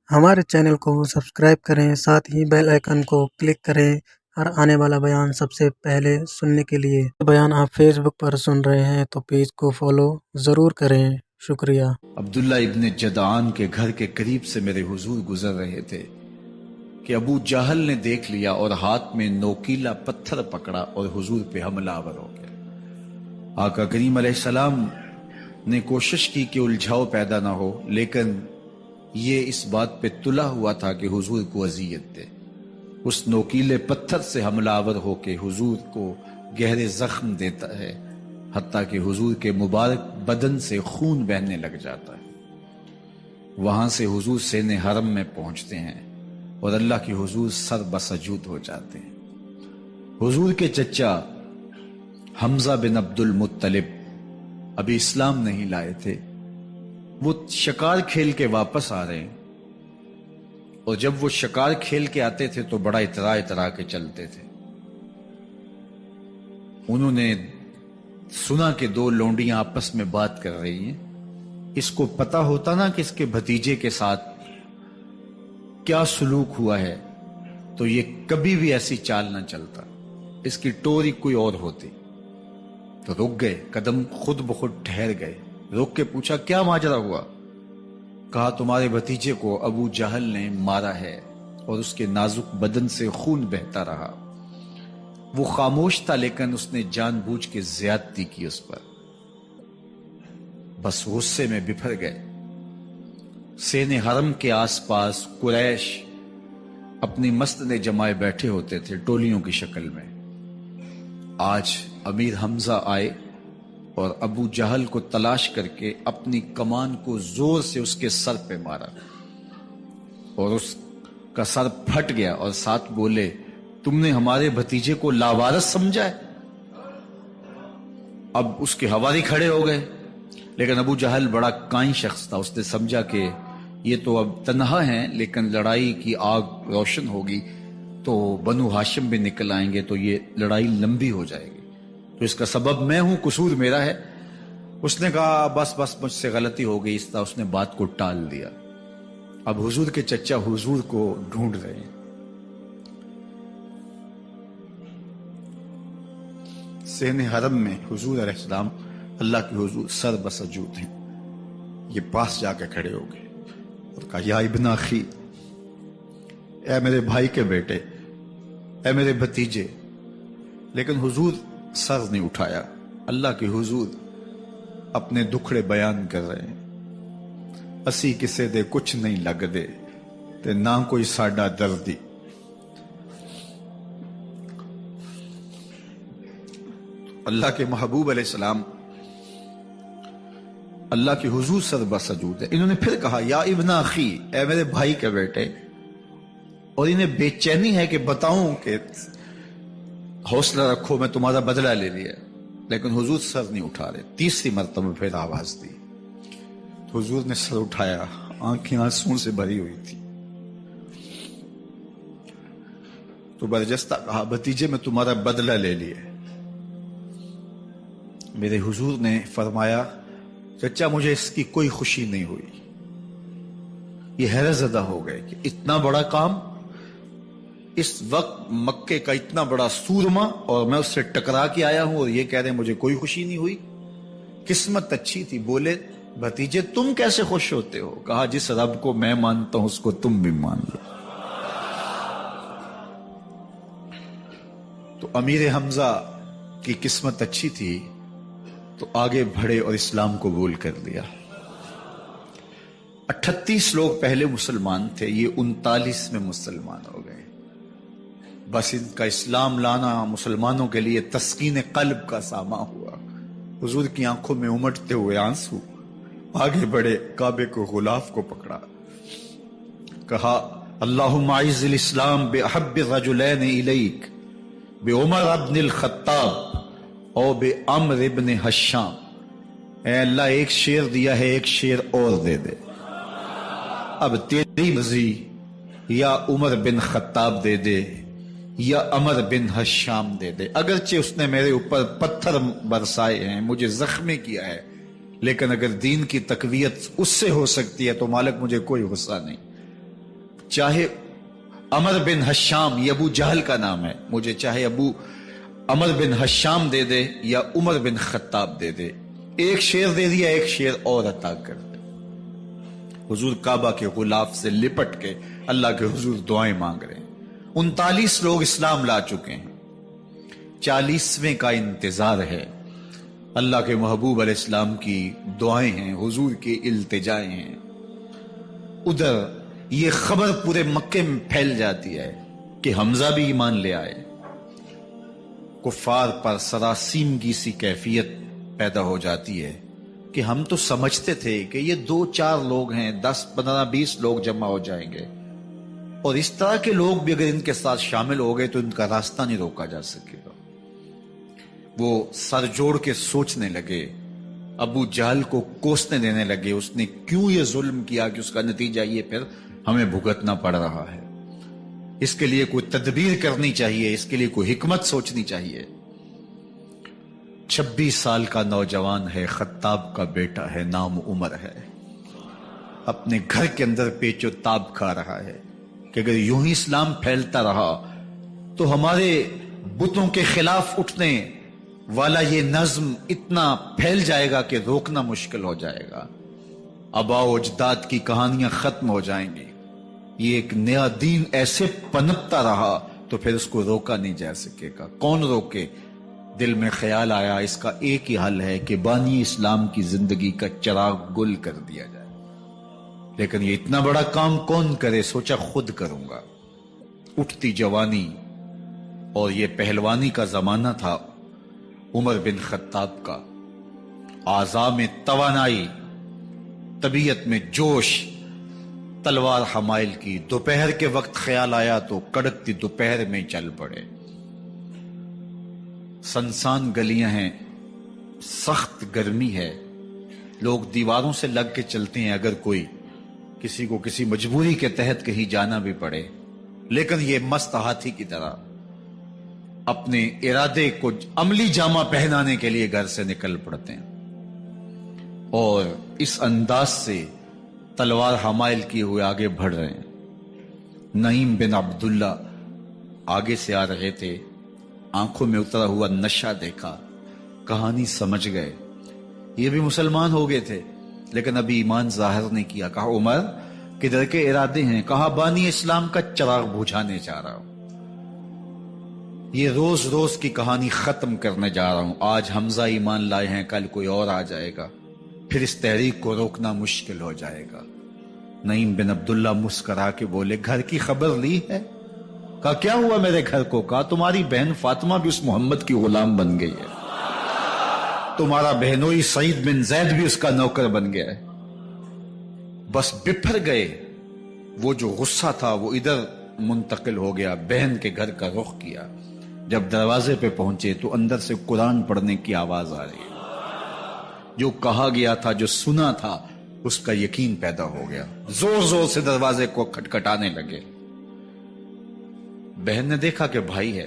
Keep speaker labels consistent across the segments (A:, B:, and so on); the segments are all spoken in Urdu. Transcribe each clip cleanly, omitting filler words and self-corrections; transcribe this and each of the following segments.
A: ہمارے چینل کو سبسکرائب کریں، ساتھ ہی بیل آئیکن کو کلک کریں اور آنے والا بیان سب سے پہلے سننے کے لیے۔ بیان آپ فیس بک پر سن رہے ہیں تو پیج کو فالو ضرور کریں، شکریہ۔
B: عبداللہ ابن جدعان کے گھر کے قریب سے میرے حضور گزر رہے تھے کہ ابو جہل نے دیکھ لیا اور ہاتھ میں نوکیلا پتھر پکڑا اور حضور پہ حملہ آور ہو گیا۔ آقا کریم علیہ السلام نے کوشش کی کہ الجھاؤ پیدا نہ ہو، لیکن یہ اس بات پہ تلا ہوا تھا کہ حضور کو اذیت دے۔ اس نوکیلے پتھر سے حملہ آور ہو کے حضور کو گہرے زخم دیتا ہے، حتیٰ کہ حضور کے مبارک بدن سے خون بہنے لگ جاتا ہے۔ وہاں سے حضور سین حرم میں پہنچتے ہیں اور اللہ کی حضور سر بسجود ہو جاتے ہیں۔ حضور کے چچا حمزہ بن عبد المطلب ابھی اسلام نہیں لائے تھے، وہ شکار کھیل کے واپس آ رہے ہیں، اور جب وہ شکار کھیل کے آتے تھے تو بڑا اترا کے چلتے تھے۔ انہوں نے سنا کہ دو لونڈیاں آپس میں بات کر رہی ہیں۔ اس کو پتا ہوتا نا کہ اس کے بھتیجے کے ساتھ کیا سلوک ہوا ہے تو یہ کبھی بھی ایسی چال نہ چلتا، اس کی ٹوری کوئی اور ہوتی۔ تو رک گئے، قدم خود بخود ٹھہر گئے، رک کے پوچھا کیا ماجرا ہوا؟ کہا تمہارے بھتیجے کو ابو جہل نے مارا ہے اور اس کے نازک بدن سے خون بہتا رہا۔ وہ خاموش تھا لیکن اس نے جان بوجھ کے زیادتی کی اس پر۔ بس غصے میں بپھر گئے۔ سین حرم کے آس پاس قریش اپنی مسند جمائے بیٹھے ہوتے تھے ٹولیوں کی شکل میں۔ آج امیر حمزہ آئے اور ابو جہل کو تلاش کر کے اپنی کمان کو زور سے اس کے سر پہ مارا اور اس کا سر پھٹ گیا، اور ساتھ بولے تم نے ہمارے بھتیجے کو لاوارث سمجھا ہے؟ اب اس کے حواری کھڑے ہو گئے، لیکن ابو جہل بڑا کائن شخص تھا، اس نے سمجھا کہ یہ تو اب تنہا ہیں، لیکن لڑائی کی آگ روشن ہوگی تو بنو ہاشم بھی نکل آئیں گے تو یہ لڑائی لمبی ہو جائے گی، تو اس کا سبب میں ہوں، قصور میرا ہے۔ اس نے کہا بس مجھ سے غلطی ہو گئی، اس طرح اس نے بات کو ٹال دیا۔ اب حضور کے چچا حضور کو ڈھونڈ رہے ہیں۔ سین حرم میں حضور علیہ السلام اللہ کے حضور سر بسجود ہیں۔ یہ پاس جا کے کھڑے ہو گئے اور کہا یا ابن اخی، اے میرے بھائی کے بیٹے، اے میرے بھتیجے۔ لیکن حضور سر نہیں اٹھایا۔ اللہ کے حضور اپنے دکھڑے بیان کر رہے ہیں۔ اسی کسے دے کچھ نہیں لگ دے تے نہ کوئی ساڈا دردی۔ اللہ کے محبوب علیہ السلام اللہ کے حضور سر بسجود ہے۔ انہوں نے پھر کہا یا ابن اخی، اے میرے بھائی کے بیٹے، اور انہیں بے چینی ہے کہ بتاؤں کہ حوصلہ رکھو میں تمہارا بدلہ لے لیا، لیکن حضور سر نہیں اٹھا رہے۔ تیسری مرتبہ پھر آواز دی تو حضور نے سر اٹھایا، آنکھیں آنسوں سے بھری ہوئی تھی۔ تو برجستہ کہا بھتیجے میں تمہارا بدلہ لے لیا۔ میرے حضور نے فرمایا چچا مجھے اس کی کوئی خوشی نہیں ہوئی۔ یہ حیرت زدہ ہو گئے کہ اتنا بڑا کام، اس وقت مکے کا اتنا بڑا سورما، اور میں اس سے ٹکرا کے آیا ہوں اور یہ کہہ رہے ہیں مجھے کوئی خوشی نہیں ہوئی۔ قسمت اچھی تھی۔ بولے بھتیجے تم کیسے خوش ہوتے ہو؟ کہا جس رب کو میں مانتا ہوں اس کو تم بھی مان لو۔ تو امیر حمزہ کی قسمت اچھی تھی تو آگے بڑھے اور اسلام قبول کر لیا۔ 38 لوگ پہلے مسلمان تھے، یہ 39 میں مسلمان ہو گئے۔ بس ان کا اسلام لانا مسلمانوں کے لیے تسکین قلب کا ساما ہوا۔ حضور کی آنکھوں میں امٹتے ہوئے آنسو، آگے بڑھے، کعبے کو غلاف کو پکڑا، کہا اللہم اعز الاسلام باحب الرجلین الیک بعمر ابن الخطاب اور بعمر ابن حشام۔ اے اللہ ایک شیر دیا ہے، ایک شیر اور دے دے، اب تیری مرضی، یا عمر بن خطاب دے دے یا عمر بن حشام دے دے۔ اگرچہ اس نے میرے اوپر پتھر برسائے ہیں، مجھے زخمی کیا ہے، لیکن اگر دین کی تقویت اس سے ہو سکتی ہے تو مالک مجھے کوئی غصہ نہیں۔ چاہے عمر بن حشام، یہ ابو جہل کا نام ہے، مجھے چاہے ابو عمر بن حشام دے دے یا عمر بن خطاب دے دے، ایک شیر دے دیا، ایک شیر اور عطا کر دے۔ حضور کعبہ کے غلاف سے لپٹ کے اللہ کے حضور دعائیں مانگ رہے ہیں۔ 39 لوگ اسلام لا چکے ہیں، 40ویں کا انتظار ہے۔ اللہ کے محبوب علیہ السلام کی دعائیں ہیں، حضور کی التجائیں ہیں۔ ادھر یہ خبر پورے مکے میں پھیل جاتی ہے کہ حمزہ بھی ایمان لے آئے۔ کفار پر سراسیمگی سی کیفیت پیدا ہو جاتی ہے کہ ہم تو سمجھتے تھے کہ یہ 2-4 لوگ ہیں، 10 15 20 لوگ جمع ہو جائیں گے، اور اس طرح کے لوگ بھی اگر ان کے ساتھ شامل ہو گئے تو ان کا راستہ نہیں روکا جا سکے گا۔ وہ سر جوڑ کے سوچنے لگے، ابو جہل کو کوسنے دینے لگے، اس نے کیوں یہ ظلم کیا کہ اس کا نتیجہ یہ پھر ہمیں بھگتنا پڑ رہا ہے۔ اس کے لیے کوئی تدبیر کرنی چاہیے، اس کے لیے کوئی حکمت سوچنی چاہیے۔ 26 سال کا نوجوان ہے، خطاب کا بیٹا ہے، نام عمر ہے، اپنے گھر کے اندر پیچ و تاب کھا رہا ہے کہ اگر یوں ہی اسلام پھیلتا رہا تو ہمارے بتوں کے خلاف اٹھنے والا یہ نظم اتنا پھیل جائے گا کہ روکنا مشکل ہو جائے گا، آباء و اجداد کی کہانیاں ختم ہو جائیں گی، یہ ایک نیا دین ایسے پنپتا رہا تو پھر اس کو روکا نہیں جا سکے گا۔ کون روکے؟ دل میں خیال آیا اس کا ایک ہی حل ہے کہ بانی اسلام کی زندگی کا چراغ گل کر دیا جائے، لیکن یہ اتنا بڑا کام کون کرے؟ سوچا خود کروں گا۔ اٹھتی جوانی اور یہ پہلوانی کا زمانہ تھا عمر بن خطاب کا، اعضاء میں توانائی، طبیعت میں جوش، تلوار حمائل کی۔ دوپہر کے وقت خیال آیا تو کڑکتی دوپہر میں چل پڑے۔ سنسان گلیاں ہیں، سخت گرمی ہے، لوگ دیواروں سے لگ کے چلتے ہیں اگر کوئی کسی کو کسی مجبوری کے تحت کہیں جانا بھی پڑے، لیکن یہ مست ہاتھی کی طرح اپنے ارادے کو عملی جامہ پہنانے کے لیے گھر سے نکل پڑتے ہیں، اور اس انداز سے تلوار حمائل کیے ہوئے آگے بڑھ رہے ہیں۔ نعیم بن عبداللہ آگے سے آ رہے تھے، آنکھوں میں اترا ہوا نشہ دیکھا، کہانی سمجھ گئے، یہ بھی مسلمان ہو گئے تھے لیکن ابھی ایمان ظاہر نہیں کیا۔ کہا عمر کدھر کے ارادے ہیں؟ کہا بانی اسلام کا چراغ بجھانے جا رہا ہوں، یہ روز روز کی کہانی ختم کرنے جا رہا ہوں۔ آج حمزہ ایمان لائے ہیں، کل کوئی اور آ جائے گا، پھر اس تحریک کو روکنا مشکل ہو جائے گا۔ نعیم بن عبداللہ مسکرا کے بولے گھر کی خبر لی ہے؟ کہا کیا ہوا میرے گھر کو؟ کہا تمہاری بہن فاطمہ بھی اس محمد کی غلام بن گئی ہے، تمہارا بہنوئی سعید بن زید بھی اس کا نوکر بن گیا ہے۔ بس بپھر گئے، وہ جو غصہ تھا وہ ادھر منتقل ہو گیا، بہن کے گھر کا رخ کیا۔ جب دروازے پہ پہنچے تو اندر سے قرآن پڑھنے کی آواز آ رہی ہے، جو کہا گیا تھا، جو سنا تھا، اس کا یقین پیدا ہو گیا۔ زور زور سے دروازے کو کھٹکھٹانے لگے۔ بہن نے دیکھا کہ بھائی ہے،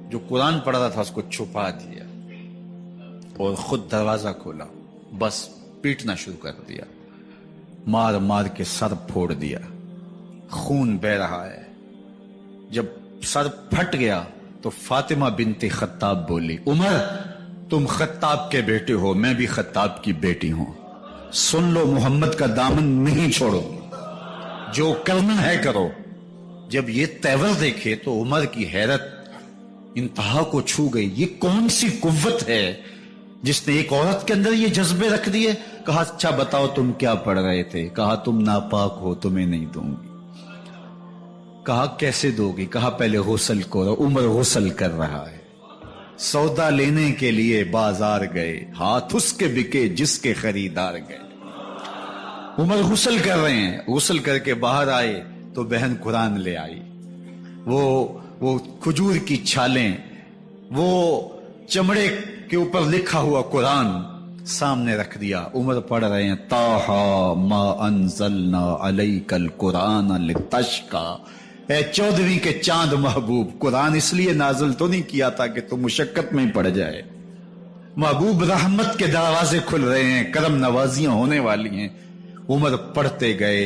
B: جو قرآن پڑھ رہا تھا اس کو چھپا دیا اور خود دروازہ کھولا، بس پیٹنا شروع کر دیا، مار مار کے سر پھوڑ دیا، خون بہ رہا ہے۔ جب سر پھٹ گیا تو فاطمہ بنت خطاب بولی عمر تم خطاب کے بیٹے ہو، میں بھی خطاب کی بیٹی ہوں، سن لو محمد کا دامن نہیں چھوڑو، جو کرنا ہے کرو۔ جب یہ تیور دیکھے تو عمر کی حیرت انتہا کو چھو گئی، یہ کون سی قوت ہے جس نے ایک عورت کے اندر یہ جذبے رکھ دیے؟ کہا اچھا بتاؤ تم کیا پڑھ رہے تھے؟ کہا تم ناپاک ہو، تمہیں نہیں دوں گی۔ کہا کیسے دو گی؟ کہا پہلے غسل کرو۔ عمر غسل کر رہا ہے، سودا لینے کے لیے بازار گئے، ہاتھ اس کے بکے جس کے خریدار گئے۔ عمر غسل کر رہے ہیں، غسل کر کے باہر آئے تو بہن قرآن لے آئی، وہ کھجور کی چھالیں، وہ چمڑے کے اوپر لکھا ہوا قرآن سامنے رکھ دیا۔ عمر پڑھ رہے ہیں طٰہٰ ما انزلنا علیک القرآن لتشقیٰ، اے 14ویں کے چاند محبوب، قرآن اس لیے نازل تو نہیں کیا تھا کہ تم مشقت میں پڑ جائے۔ محبوب رحمت کے دروازے کھل رہے ہیں، کرم نوازیاں ہونے والی ہیں۔ عمر پڑھتے گئے،